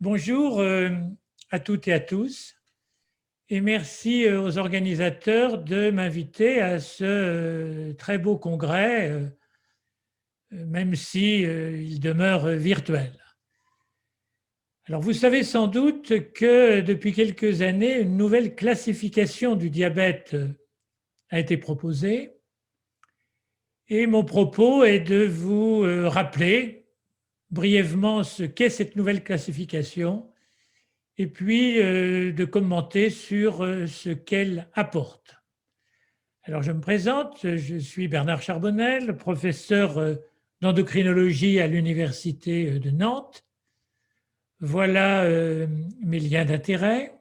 Bonjour à toutes et à tous et merci aux organisateurs de m'inviter à ce très beau congrès, même si il demeure virtuel. Alors vous savez sans doute que depuis quelques années, une nouvelle classification du diabète a été proposée et mon propos est de vous rappeler brièvement ce qu'est cette nouvelle classification et puis de commenter sur ce qu'elle apporte. Alors je me présente, je suis Bernard Charbonnel, professeur d'endocrinologie à l'Université de Nantes. Voilà mes liens d'intérêt.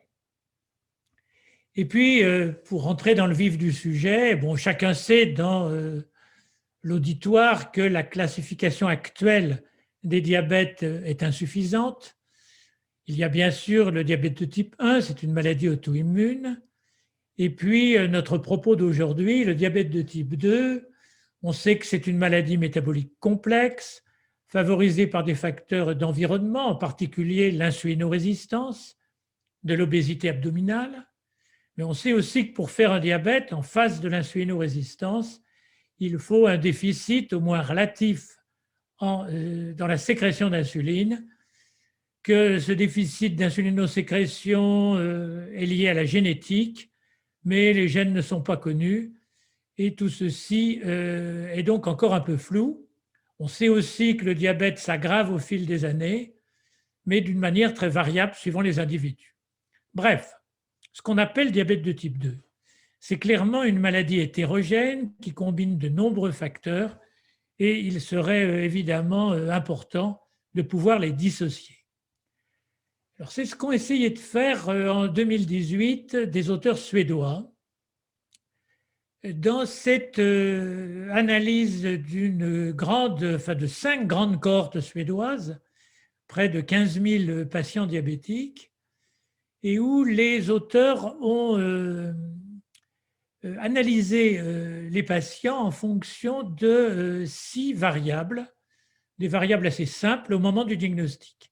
Et puis, pour rentrer dans le vif du sujet, bon, chacun sait dans l'auditoire que la classification actuelle des diabètes est insuffisante. Il y a bien sûr le diabète de type 1, c'est une maladie auto-immune. Et puis, notre propos d'aujourd'hui, le diabète de type 2, on sait que c'est une maladie métabolique complexe, favorisée par des facteurs d'environnement, en particulier l'insulinorésistance, de l'obésité abdominale. Mais on sait aussi que pour faire un diabète en face de l'insulinorésistance, il faut un déficit au moins relatif dans la sécrétion d'insuline, que ce déficit d'insulinosécrétion est lié à la génétique, mais les gènes ne sont pas connus et tout ceci est donc encore un peu flou. On sait aussi que le diabète s'aggrave au fil des années, mais d'une manière très variable suivant les individus. Bref, ce qu'on appelle diabète de type 2, c'est clairement une maladie hétérogène qui combine de nombreux facteurs et il serait évidemment important de pouvoir les dissocier. Alors, c'est ce qu'ont essayé de faire en 2018 des auteurs suédois dans cette analyse de 5 grandes cohortes suédoises, près de 15 000 patients diabétiques, et où les auteurs ont analysé les patients en fonction de 6 variables, des variables assez simples au moment du diagnostic.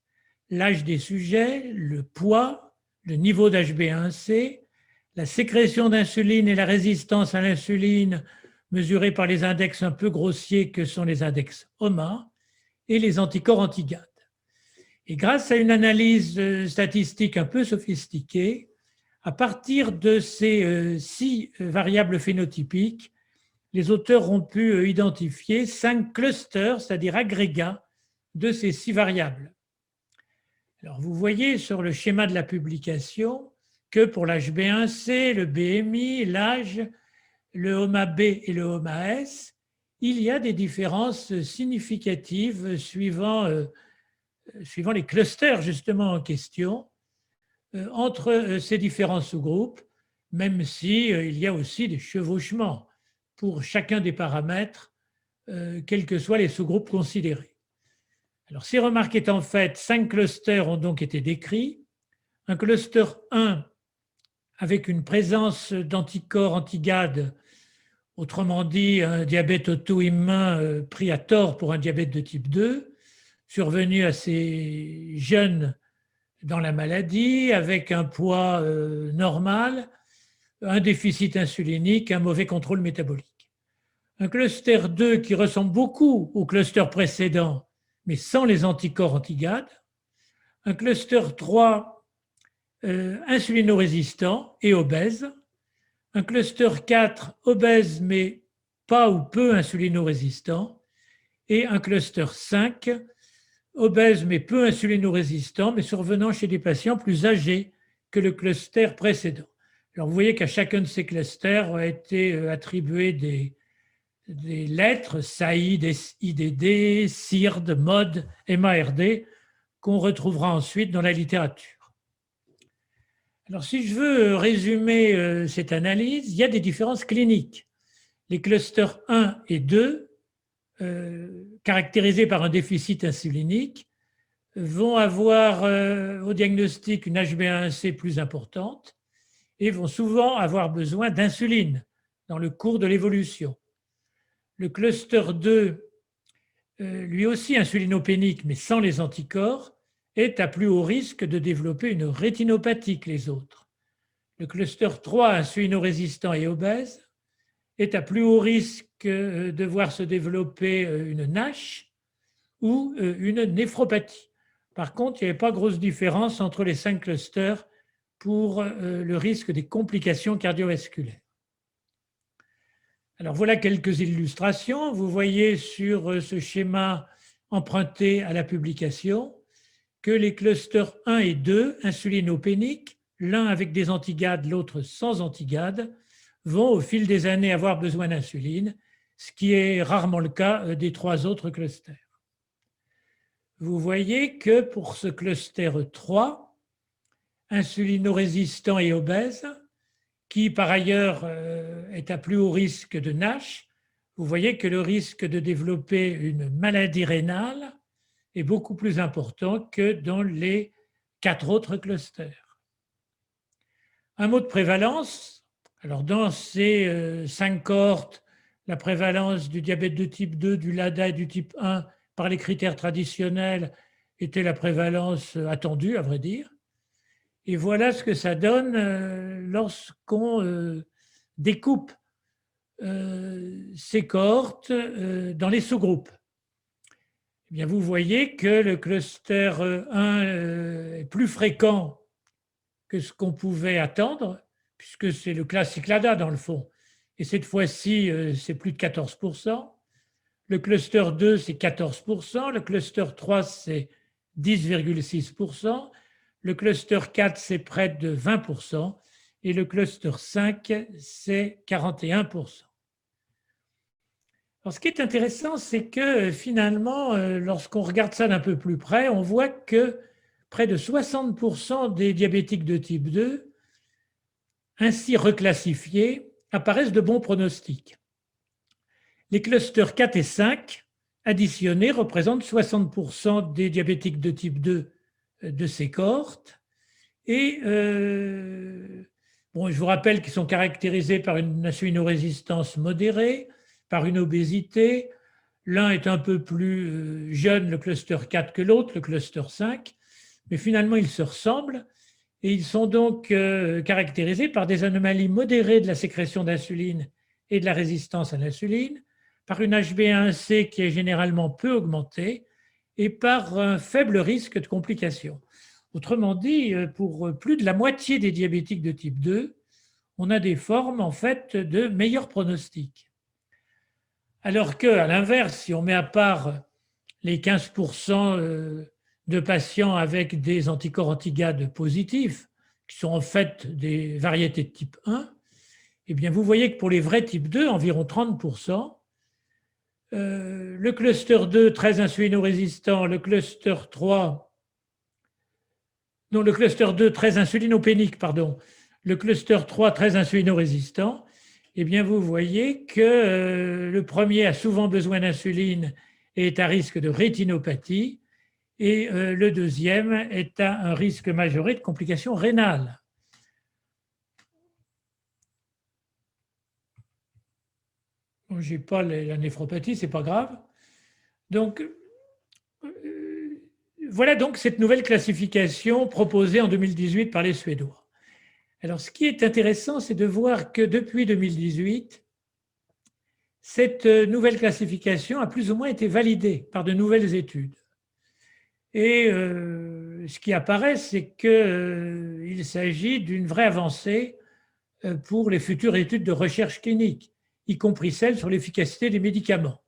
L'âge des sujets, le poids, le niveau d'HbA1c, la sécrétion d'insuline et la résistance à l'insuline mesurée par les index un peu grossiers que sont les index HOMA et les anticorps anti-GAD. Et grâce à une analyse statistique un peu sophistiquée, à partir de ces 6 variables phénotypiques, les auteurs ont pu identifier 5 clusters, c'est-à-dire agrégats, de ces 6 variables. Alors, vous voyez sur le schéma de la publication que pour l'HbA1c, le BMI, l'âge, le HOMA-B et le HOMA-S, il y a des différences significatives suivant les clusters justement en question entre ces différents sous-groupes, même si il y a aussi des chevauchements pour chacun des paramètres, quels que soient les sous-groupes considérés. Alors, ces remarques étant faites, 5 clusters ont donc été décrits. Un cluster 1 avec une présence d'anticorps anti-GAD, autrement dit un diabète auto-immun pris à tort pour un diabète de type 2, survenu assez jeune dans la maladie, avec un poids normal, un déficit insulinique, un mauvais contrôle métabolique. Un cluster 2 qui ressemble beaucoup au cluster précédent, mais sans les anticorps anti-GAD. Un cluster 3 insulino-résistant et obèse. Un cluster 4 obèse mais pas ou peu insulino-résistant. Et un cluster 5 obèse mais peu insulino-résistant, mais survenant chez des patients plus âgés que le cluster précédent. Alors vous voyez qu'à chacun de ces clusters a été attribué des lettres, SAID, IDD, CIRD, MOD, MARD, qu'on retrouvera ensuite dans la littérature. Alors, si je veux résumer cette analyse, il y a des différences cliniques. Les clusters 1 et 2, caractérisés par un déficit insulinique, vont avoir au diagnostic une HbA1c plus importante et vont souvent avoir besoin d'insuline dans le cours de l'évolution. Le cluster 2, lui aussi insulinopénique, mais sans les anticorps, est à plus haut risque de développer une rétinopathie que les autres. Le cluster 3, insulino-résistant et obèse, est à plus haut risque de voir se développer une NASH ou une néphropathie. Par contre, il n'y avait pas grosse différence entre les 5 clusters pour le risque des complications cardiovasculaires. Alors voilà quelques illustrations. Vous voyez sur ce schéma emprunté à la publication que les clusters 1 et 2, insulinopéniques, l'un avec des antigades, l'autre sans antigades, vont au fil des années avoir besoin d'insuline, ce qui est rarement le cas des 3 autres clusters. Vous voyez que pour ce cluster 3, insulino-résistant et obèse, qui par ailleurs est à plus haut risque de NASH, vous voyez que le risque de développer une maladie rénale est beaucoup plus important que dans les 4 autres clusters. Un mot de prévalence. Alors dans ces 5 cohortes, la prévalence du diabète de type 2, du LADA et du type 1 par les critères traditionnels était la prévalence attendue, à vrai dire. Et voilà ce que ça donne lorsqu'on découpe ces cohortes dans les sous-groupes. Eh bien, vous voyez que le cluster 1 est plus fréquent que ce qu'on pouvait attendre, puisque c'est le classique LADA dans le fond. Et cette fois-ci, c'est plus de 14%. Le cluster 2, c'est 14%. Le cluster 3, c'est 10,6%. Le cluster 4, c'est près de 20%. Et le cluster 5, c'est 41%. Alors, ce qui est intéressant, c'est que finalement, lorsqu'on regarde ça d'un peu plus près, on voit que près de 60% des diabétiques de type 2, ainsi reclassifiés, apparaissent de bons pronostics. Les clusters 4 et 5, additionnés, représentent 60% des diabétiques de type 2 de ces cohortes. Et bon, je vous rappelle qu'ils sont caractérisés par une insulinorésistance modérée, par une obésité. L'un est un peu plus jeune, le cluster 4, que l'autre, le cluster 5, mais finalement ils se ressemblent et ils sont donc caractérisés par des anomalies modérées de la sécrétion d'insuline et de la résistance à l'insuline, par une HbA1c qui est généralement peu augmentée et par un faible risque de complications. Autrement dit, pour plus de la moitié des diabétiques de type 2, on a des formes en fait de meilleurs pronostics. Alors qu'à l'inverse, si on met à part les 15% de patients avec des anticorps antigades positifs, qui sont en fait des variétés de type 1, eh bien vous voyez que pour les vrais type 2, environ 30%, le cluster 2 très insulino-résistant, le cluster 3, non, le cluster 2 très insulinopénique, pardon, le cluster 3 très insulino-résistant, eh bien vous voyez que le premier a souvent besoin d'insuline et est à risque de rétinopathie, et le deuxième est à un risque majoré de complications rénales. Bon, je n'ai pas la néphropathie, ce n'est pas grave. Donc, voilà donc cette nouvelle classification proposée en 2018 par les Suédois. Alors, ce qui est intéressant, c'est de voir que depuis 2018, cette nouvelle classification a plus ou moins été validée par de nouvelles études. Et ce qui apparaît, c'est qu'il s'agit d'une vraie avancée pour les futures études de recherche clinique, y compris celles sur l'efficacité des médicaments.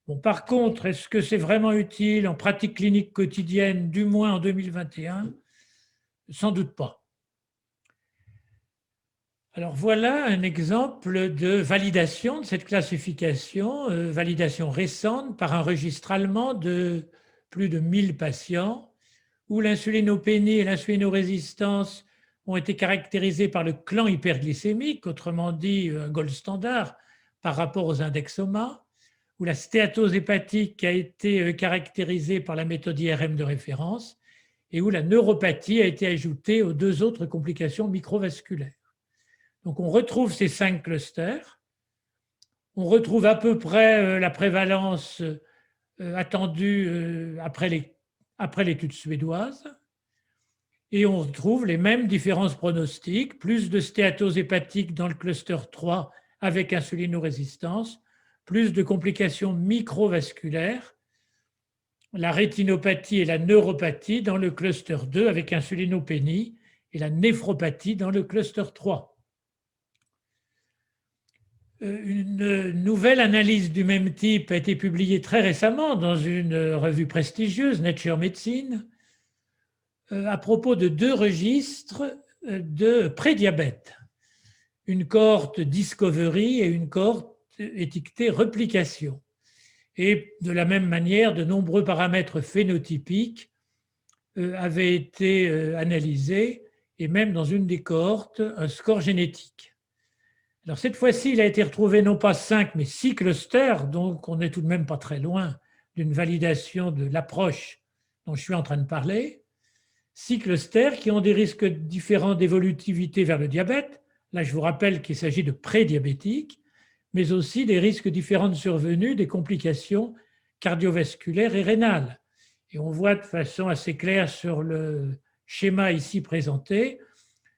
Bon, par contre, est-ce que c'est vraiment utile en pratique clinique quotidienne, du moins en 2021? Sans doute pas. Alors voilà un exemple de validation de cette classification, validation récente par un registre allemand de plus de 1000 patients, où l'insulinopénie et l'insulinorésistance ont été caractérisées par le clan hyperglycémique, autrement dit un gold standard par rapport aux index OMA, où la stéatose hépatique a été caractérisée par la méthode IRM de référence et où la neuropathie a été ajoutée aux 2 autres complications microvasculaires. Donc on retrouve ces 5 clusters, on retrouve à peu près la prévalence attendue après les après l'étude suédoise. Et on retrouve les mêmes différences pronostiques, plus de stéatose hépatique dans le cluster 3 avec insulinorésistance, plus de complications microvasculaires, la rétinopathie et la neuropathie dans le cluster 2 avec insulinopénie et la néphropathie dans le cluster 3. Une nouvelle analyse du même type a été publiée très récemment dans une revue prestigieuse, Nature Medicine, à propos de 2 registres de prédiabète, une cohorte Discovery et une cohorte étiquetée Replication. Et de la même manière, de nombreux paramètres phénotypiques avaient été analysés, et même dans une des cohortes, un score génétique. Alors cette fois-ci, il a été retrouvé non pas 5, mais 6 clusters, donc on n'est tout de même pas très loin d'une validation de l'approche dont je suis en train de parler. 6 clusters qui ont des risques différents d'évolutivité vers le diabète. Là, je vous rappelle qu'il s'agit de prédiabétiques, mais aussi des risques différents de survenue des complications cardiovasculaires et rénales. Et on voit de façon assez claire sur le schéma ici présenté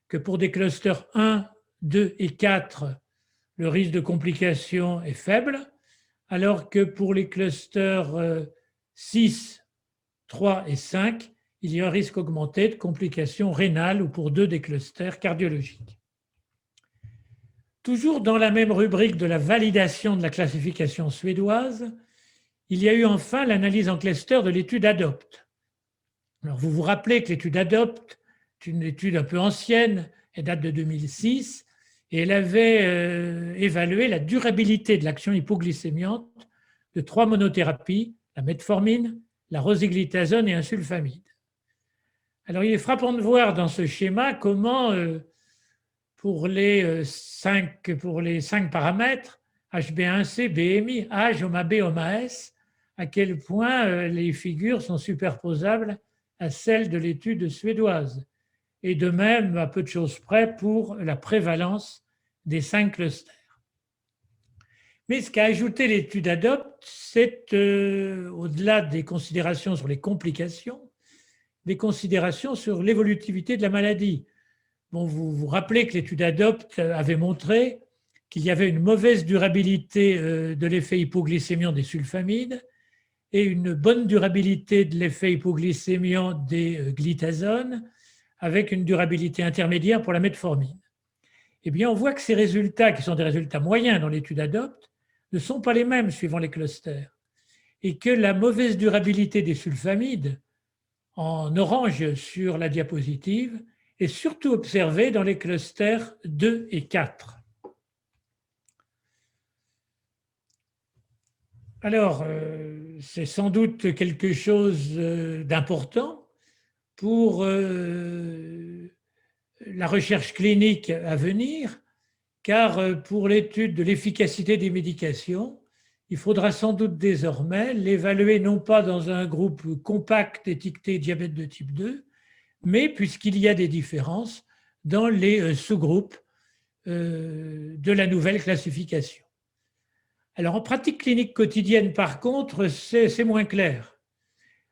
que pour des clusters 1, 2 et 4, le risque de complications est faible, alors que pour les clusters 6, 3 et 5, il y a un risque augmenté de complications rénales ou pour 2 des clusters cardiologiques. Toujours dans la même rubrique de la validation de la classification suédoise, il y a eu enfin l'analyse en cluster de l'étude ADOPT. Alors vous vous rappelez que l'étude ADOPT est une étude un peu ancienne, elle date de 2006, et elle avait évalué la durabilité de l'action hypoglycémiante de 3 monothérapies, la metformine, la rosiglitazone et un sulfamide. Alors il est frappant de voir dans ce schéma comment pour les 5 paramètres, HbA1c, BMI, âge, OMA-B, OMA-S, à quel point les figures sont superposables à celles de l'étude suédoise. Et de même, à peu de choses près, pour la prévalence des 5 clusters. Mais ce qu'a ajouté l'étude ADOPT, c'est, au-delà des considérations sur les complications, des considérations sur l'évolutivité de la maladie. Bon, vous vous rappelez que l'étude ADOPT avait montré qu'il y avait une mauvaise durabilité de l'effet hypoglycémiant des sulfamides et une bonne durabilité de l'effet hypoglycémiant des glitazones, avec une durabilité intermédiaire pour la metformine. Eh bien, on voit que ces résultats, qui sont des résultats moyens dans l'étude ADOPT, ne sont pas les mêmes suivant les clusters, et que la mauvaise durabilité des sulfamides, en orange sur la diapositive, est surtout observée dans les clusters 2 et 4. Alors, c'est sans doute quelque chose d'important pour la recherche clinique à venir, car pour l'étude de l'efficacité des médications, il faudra sans doute désormais l'évaluer non pas dans un groupe compact étiqueté diabète de type 2, mais puisqu'il y a des différences dans les sous-groupes de la nouvelle classification. Alors en pratique clinique quotidienne, par contre, c'est moins clair.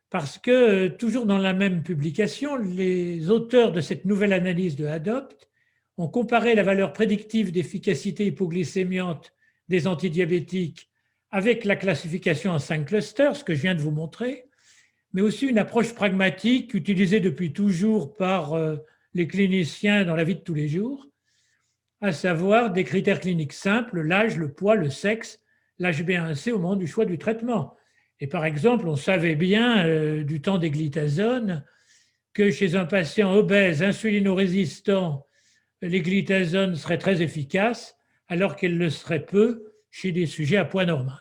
Parce que, toujours dans la même publication, les auteurs de cette nouvelle analyse de ADOPT ont comparé la valeur prédictive d'efficacité hypoglycémiante des antidiabétiques avec la classification en 5 clusters, ce que je viens de vous montrer, mais aussi une approche pragmatique utilisée depuis toujours par les cliniciens dans la vie de tous les jours, à savoir des critères cliniques simples, l'âge, le poids, le sexe, l'HbA1c au moment du choix du traitement. Et par exemple, on savait bien du temps des glitazones que chez un patient obèse, insulinorésistant, les glitazones seraient très efficaces, alors qu'elles le seraient peu chez des sujets à poids normal.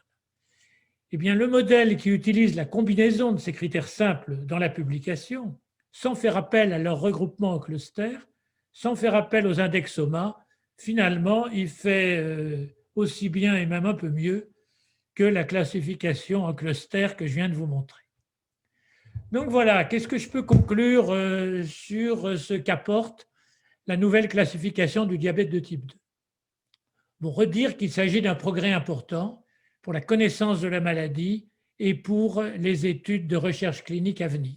Eh bien, le modèle qui utilise la combinaison de ces critères simples dans la publication, sans faire appel à leur regroupement en cluster, sans faire appel aux index OMA, finalement, il fait aussi bien et même un peu mieux que la classification en cluster que je viens de vous montrer. Donc voilà, qu'est-ce que je peux conclure sur ce qu'apporte la nouvelle classification du diabète de type 2 ? Bon, redire qu'il s'agit d'un progrès important pour la connaissance de la maladie et pour les études de recherche clinique à venir.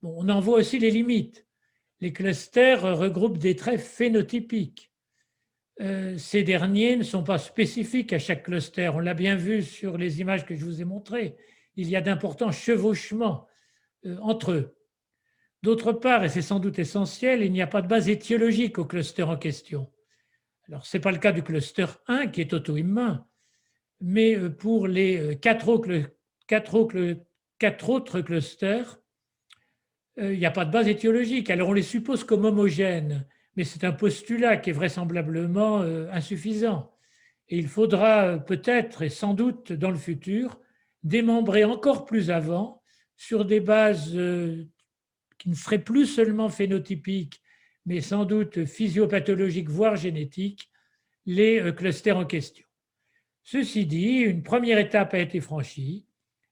Bon, on en voit aussi les limites. Les clusters regroupent des traits phénotypiques. Ces derniers ne sont pas spécifiques à chaque cluster. On l'a bien vu sur les images que je vous ai montrées. Il y a d'importants chevauchements entre eux. D'autre part, et c'est sans doute essentiel, il n'y a pas de base étiologique au cluster en question. Alors, ce n'est pas le cas du cluster 1 qui est auto-immun, mais pour les quatre autres clusters, il n'y a pas de base étiologique. Alors, on les suppose comme homogènes, mais c'est un postulat qui est vraisemblablement insuffisant. Et il faudra peut-être et sans doute dans le futur démembrer encore plus avant sur des bases qui ne seraient plus seulement phénotypiques, mais sans doute physiopathologiques, voire génétiques, les clusters en question. Ceci dit, une première étape a été franchie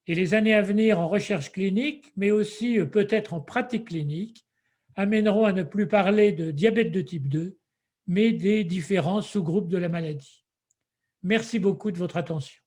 et les années à venir en recherche clinique, mais aussi peut-être en pratique clinique, amèneront à ne plus parler de diabète de type 2, mais des différents sous-groupes de la maladie. Merci beaucoup de votre attention.